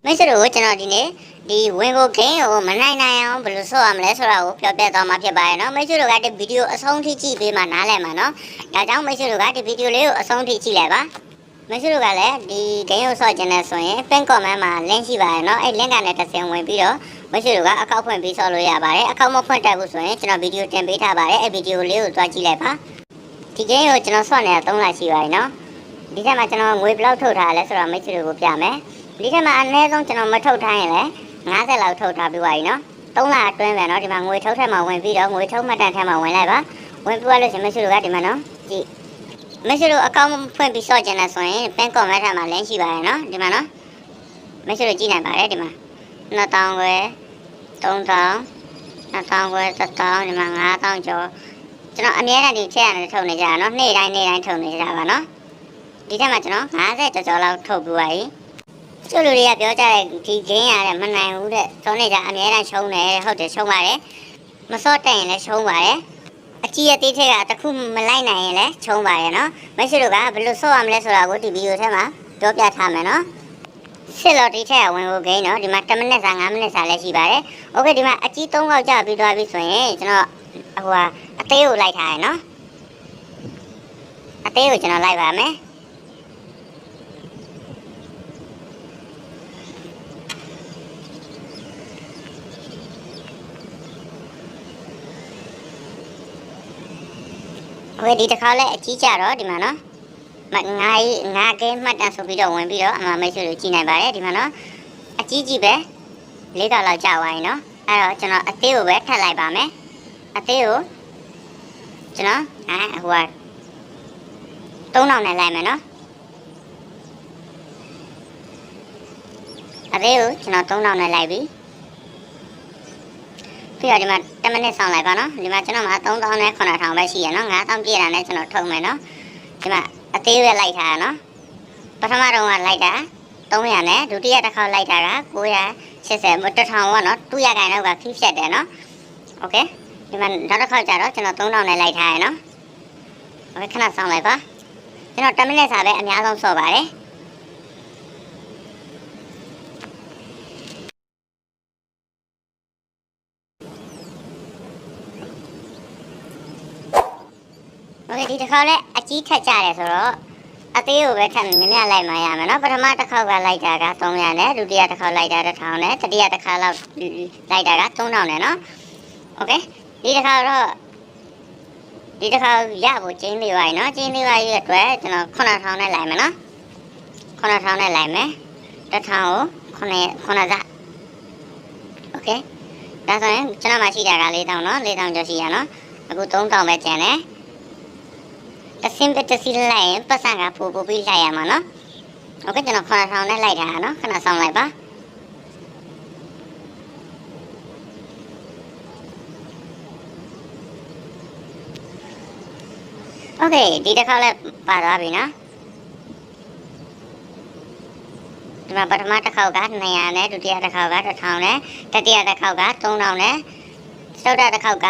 မိတ်ဆွေတို့ကျွန်တော်ဒီနေ့ဒီဝင်ကိုဂိမ်းကိုမနိုင်နိုင်အောင်ဘယ်လိုဆော့ရမလဲဆိုတာကိုပြောပြသွားမှာဖြစ်ပါရဲ့เนาะမိတ်ဆွေတို့ကဒီဗီဒီယိုအဆုံးထိကြည့်ပေးမှနားလည်မှာเนาะဒါကြောင့်မိတ်ဆွေတို့ကဒီဗီဒီယိုလေးကိုအဆုံးထိကြည့်လိုက်ပါမိတ်ဆွေတို့ကလည်းဒီဂိမ်းကိုဆော့ကျင်နေဆိုရင် pin comment မှာ link ရှိပါရဲ့เนาะအဲ့ link ကနေတစ်ဆင့်ဝင်ပြီးတော့မိတ်ဆွေတို့ကအကောင့်ဖွင့်ပြီးဆော့လို့ရပါတယ်အကောင့်မဖွင့်တတ်ဘူးဆိုရင်ကျွန်တော်ဗီဒီယိုတင်ပေးထားပါတယ်အဲ့ဗီဒီယိုလေးကိုသွားကြည့်လိုက်ပါဒီဂိမ်းကိုကျွန်တော်ဆော့နေတာ3လရှိပါပြီเนาะဒီထက်မှကျွန်တော်ငွေဘယ်လောက်ထုတ်ထားလဲဆိုတော့မိတ်ဆွေတို့ကိုပြမယ်ဒီထက်မှအနည်းဆုံးကျွန်တော်မထုတ်ထားရင်လည်း50လောက်ထုတ်ထားပြီးပါပြီเนาะ3လအတွင်းပဲเนาะဒီမှာငွေထုတ်ထက်မှဝင်ပြီးတော့ငွေထုတ်မှတ်တမ်းထက်မှဝင်လိုက်ပါဝင်ပြီးလို့ရှင်မိတ်ဆွေတို့ကဒီမှာเนาะကြည့်မိတ်ဆွေတို့အကောင့်ဖွင့်ပြီးဆော့ကျင်တယ်ဆိုရင် pin comment ထက်မှ link ရှိပါတယ်เนาะဒီမှာเนาะမိတ်ဆွေတို့ကြည့်နိုင်ပါတယ်ဒီမှာ2000ခွဲ3000 2000ခွဲ1000ဒီမှာ5000ကျော်ကျွန်တော်အများနဲ့ဒီချက်ရတယ်ထုတ်နေကြတာเนาะနေ့တိုင်းထုတ်နေကြတာပါเนาะဒီထက်မှကျွန်တော်50ကျော်လောက်ထုတ်ပြီးပါပြီကျို့လူတွေကပြောကြတယ်ဒီဂိမ်းရတယ်မနိုင်ဘူးတဲ့စောနေကြအများနဲ့ရှုံးတယ်ဟုတ်တယ်ရှုံးပါတယ်မစော့တက်ရင်လည်းရှုံးပါတယ်အကြီးအသေးထက်ကတခုမလိုက်နိုင်ရင်လည်းရှုံးပါတယ်เนาะမိတ်ဆွေတို့ကဘယ်လိုစော့ရမလဲဆိုတာကိုဒီဗီဒီယိုထဲမှာပြောပြထားမယ်เนาะစစ်လော်ဒီထက်ကဝင်ဖို့ဂိမ်းเนาะဒီမှာ10မိနစ်စာ5မိနစ်စာလည်းရှိပါတယ်โอเคဒီမှာအကြီး3ခေါက်ကြာပြီးသွားပြီဆိုရင်ကျွန်တော်အသေးကိုလိုက်ထားရယ်เนาะအသေးကိုကျွန်တော်လိုက်ပါမယ်โอเคဒီတစ်ခါလဲအကြီးကြတော့ဒီမှာเนาะငါကဲမှတ်တမ်းဆိုပြီးတော့ဝင်ပြီးတော့အမှမိတ်ဆွေတို့ကြည့်နိုင်ပါတယ်ဒီမှာเนาะအကြီးကြီးပဲ၄កောက်လောက်ကြာသွားရင်เนาะအဲ့တော့ကျွန်တော်အသေးကိုပဲထပ်လိုက်ပါမယ်အသေးကိုကျွန်တော်3000နဲ့လိုက်မယ်เนาะအသေးကိုကျွန်တော်3000နဲ့လိုက်ပြီပြီးတော့ဒီမှာ10မိနစ်ဆောင်လိုက်ပါเนาะဒီမှာကျွန်တော်မှာ3000နဲ့9000ပဲရှိရเนาะ9000ပြည့်တာနဲ့ကျွန်တော်ထုံမယ်เนาะဒီမှာအသေးပဲလိုက်ထားတာเนาะပထမတော့ကလိုက်တာ300နဲ့ဒုတိယတစ်ခါလိုက်တာက980 1000ပေါ့เนาะ200ခိုင်လောက်ကခိဖြတ်တယ်เนาะโอเคဒီမှာနောက်တစ်ခါကျတော့ကျွန်တော်3000နဲ့လိုက်ထားရเนาะโอเคခဏဆောင်လိုက်ပါကျွန်တော်10မိနစ်စာပဲအများဆုံးဆော့ပါတယ်โอเคဒီတစ်ခါလဲအကြီးထက်ကြတယ်ဆိုတော့အသေးကိုပဲထပ်မြင်မြလိုက်မှရမယ်เนาะပထမတစ်ခါကလိုက်တာက300နဲ့ဒုတိယတစ်ခါလိုက်တာ1000နဲ့တတိယတစ်ခါလောက်လိုက်တာက3000နဲ့เนาะโอเคဒီတစ်ခါတော့ဒီတစ်ခါရဖို့ကျင်းလေးပါเนาะကျင်းလေးပါရဲ့အတွက်ကျွန်တော်9000နဲ့လိုက်မယ်เนาะ9000နဲ့လိုက်မယ်1000ကို9စโอเคဒါဆိုရင်ကျွန်တော်မှရှိတာက4000เนาะ4000ကျော်ရှိရเนาะအခု3000ပဲကျန်တယ်တစင်တစီလိုက်ရင်ပတ်စံကပို့ပြီးလိုက်ရမှာเนาะโอเคကျွန်တော်9000နဲ့လိုက်တာเนาะခဏဆောင်လိုက်ပါโอเคဒီတစ်ခါလဲပါသွားပြီเนาะဒီမှာပထမတစ်ခေါက်က200နဲ့ဒုတိယတစ်ခေါက်က1000နဲ့တတိယတစ်ခေါက်က3000နဲ့သုဒ္ဓတစ်ခေါက်က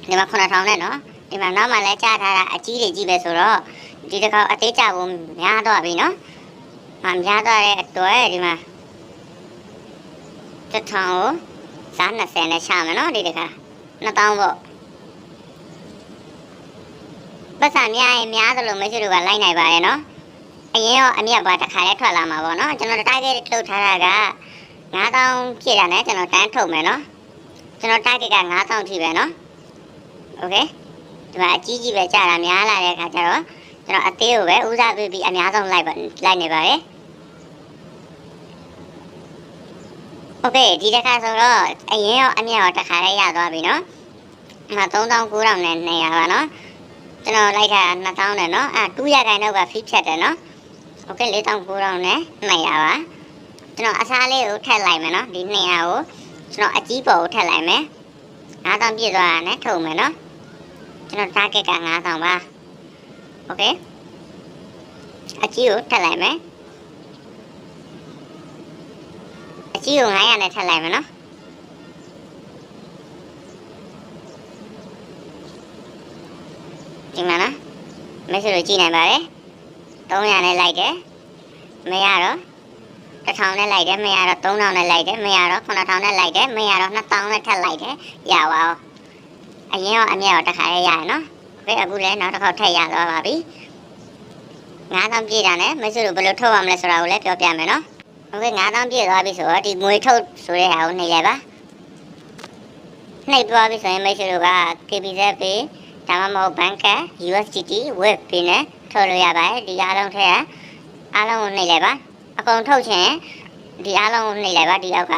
ဒီမှာ9000နဲ့เนาะဒီမှာနောက်မှလည်းကြားထားတာအကြီးတွေကြီးပဲဆိုတော့ဒီတစ်ခါအသေးကြဖို့များတော့ပြီเนาะများတော့တဲ့အတွက်ဒီမှာ1000ကိုစား20နဲ့ရှာမယ်เนาะဒီတစ်ခါ2000ပေါ့ပတ်စံများရင်များသလိုမရှိလို့ကလိုက်နိုင်ပါရဲ့เนาะအရင်ရောအမြတ်ပါတစ်ခါလဲထွက်လာမှာပေါ့เนาะကျွန်တော်target ထုတ်ထားတာက9000ပြည့်တာနဲ့ကျွန်တော်တန်းထုတ်မယ်เนาะကျွန်တော် target က9000ထိပဲเนาะโอเคဒီမှာအကြီးကြီးပဲကြာတာများလာတဲ့အခါကျတော့ကျွန်တော်အသေးကိုပဲဦးစားပေးပြီးအများဆုံးလိုက်နေပါရဲ့โอเคဒီတစ်ခါဆိုတော့အရင်ရောအမြတ်ရောတစ်ခါလဲရသွားပြီเนาะဒီမှာ3900နဲ့200ပါเนาะကျွန်တော်လိုက်တာ2000နဲ့เนาะ200ခိုင်လောက်ကဖီးဖြတ်တယ်เนาะโอเค4900နဲ့200ပါကျွန်တော်အစားလေးကိုထည့်လိုက်မယ်เนาะဒီ200ကိုကျွန်တော်အကြီးပေါ်ကိုထည့်လိုက်မယ်9000ပြည့်သွားတာနဲ့ထုံမယ်เนาะကျွန်တော် target က9000ပါโอเคအကြီးကိုထည့်လိုက်မယ်အကြီးကို900နဲ့ထည့်လိုက်မယ်เนาะဒီမှာနော်မိတ်ဆွေတို့ကြည့်နိုင်ပါတယ်300နဲ့လိုက်တယ်မရတော့ 1000နဲ့လိုက်တယ်မရတော့3000နဲ့လိုက်တယ်မရတော့9000နဲ့လိုက်တယ်မရတော့2000နဲ့ထပ်လိုက်တယ်ရပါအောင်အရင်ကအမြတ်တော့တစ်ခါလေးရရနော်โอเคအခုလည်းနောက်တစ်ခေါက်ထပ်ရသွားပါပြီ9000ပြည့်တာနဲ့မိတ်ဆွေတို့ဘယ်လိုထုတ်ရမလဲဆိုတာကိုလည်းပြောပြမယ်နော်โอเค9000ပြည့်သွားပြီဆိုတော့ဒီငွေထုတ်ဆိုတဲ့ဟာကိုနှိပ်လိုက်ပါနှိပ်သွားပြီဆိုရင်မိတ်ဆွေတို့က KBZ Pay ဒါမှမဟုတ် Bank USDT Web Pay နဲ့ထုတ်လို့ရပါတယ်ဒီအားလုံးထည့်အားလုံးကိုနှိပ်လိုက်ပါအကုန်ထုတ်ချင်ဒီအားလုံးကိုနှိပ်လိုက်ပါဒီအောက်က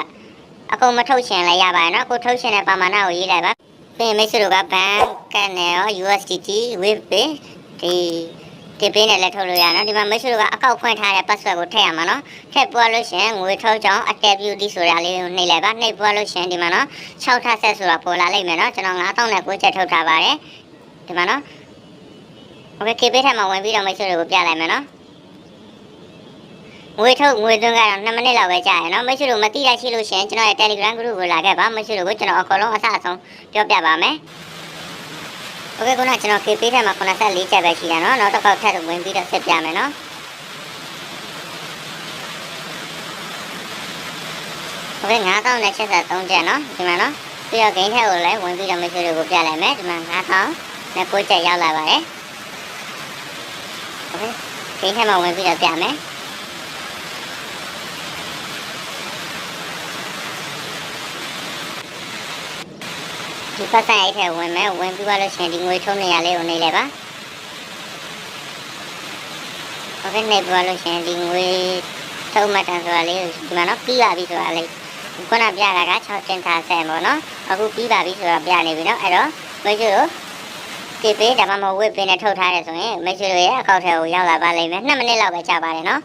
အကုန်မထုတ်ချင်လည်းရပါတယ်နော်ကိုထုတ်ချင်တဲ့ပမာဏကိုရေးလိုက်ပါပြီးရင်မိတ်ဆွေတို့က Bank နဲ့ရော USDT Web Pay ဒီပေးနဲ့လည်းထုတ်လို့ရနော်ဒီမှာမိတ်ဆွေတို့ကအကောက်ဖွင့်ထားတဲ့ password ကိုထည့်ရမှာနော်ထည့်ပွားလို့ရှင်ငွေထုတ်ကြောင်း activity ဆိုတာလေးကိုနှိပ်လိုက်ပါနှိပ်ပွားလို့ရှင်ဒီမှာနော်6ထပ်ဆက်ဆိုတာပေါ်လာလိမ့်မယ်နော်ကျွန်တော်9009ချက်ထုတ်ထားပါတယ်ဒီမှာနော်โอเค KB ထက်မှာဝင်ပြီးတော့မိတ်ဆွေတို့ကိုပြလိုက်မယ်နော်ငွေထုတ်ငွေသွင်းကတော့2မိနစ်လောက်ပဲကြာရနော်မိတ်ဆွေတို့မသိရရှိလို့ရှင်ကျွန်တော်ရဲ့ Telegram group ကိုလာခဲ့ပါမိတ်ဆွေတို့ကိုကျွန်တော်အကုန်လုံးအစအဆုံးပြောပြပါမယ်โอเคခုနကကျွန်တော် KB ထက်မှာ94ချက်ပဲရှိတာနော်နောက်တစ်ခေါက်ထပ်ဝင်ပြီးတော့ဆက်ပြမယ်နော်โอเค9000နဲ့73ချက်နော်ဒီမှာနော်ပြီးတော့ gain ထက်ကိုလည်းဝင်ပြီးတော့မိတ်ဆွေတို့ကိုပြလိုက်မယ်ဒီမှာ9000နဲ့9ချက်ရောက်လာပါတယ်โอเค gain ထက်မှာဝင်ပြီးတော့ပြမယ်ဒီပတ်စံအိတ်ထဲဝင်မယ်ဝင်ပြီးတော့ရှင်ဒီငွေထုံးနေရလေးကိုနှိပ်လိုက်ပါโอเคနှိပ်ပြီးတော့ရှင်ဒီငွေထုံးမှတ်တမ်းဆိုတာလေးကိုဒီမှာနော်ပြီးပါပြီဆိုတာလေးခုနပြတာက6တင်ထားဆယ်ပေါ့နော်အခုပြီးပါပြီဆိုတာပြနေပြီနော်အဲ့တော့မိတ်ဆွေတို့ကေပေးဒါမှမဟုတ်ဝစ်ပင်းနဲ့ထုတ်ထားတယ်ဆိုရင်မိတ်ဆွေတို့ရဲ့အကောင့်ထဲကိုရောက်လာပါလိမ့်မယ်2မိနစ်လောက်ပဲကြာပါတယ်နော်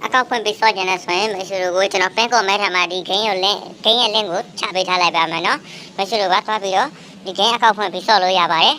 အကောင့်ဖွင့်ပြီးစောကျင်နေဆိုရင်မိတ်ဆွေတို့ကိုကျွန်တော် pin comment ထဲမှာဒီ gain ရဲ့ link ကိုချပေးထားလိုက်ပါမယ်နော်မိတ်ဆွေတို့ကသွားပြီးတော့ဒီ gain အကောင့်ဖွင့်ပြီးစောလို့ရပါတယ်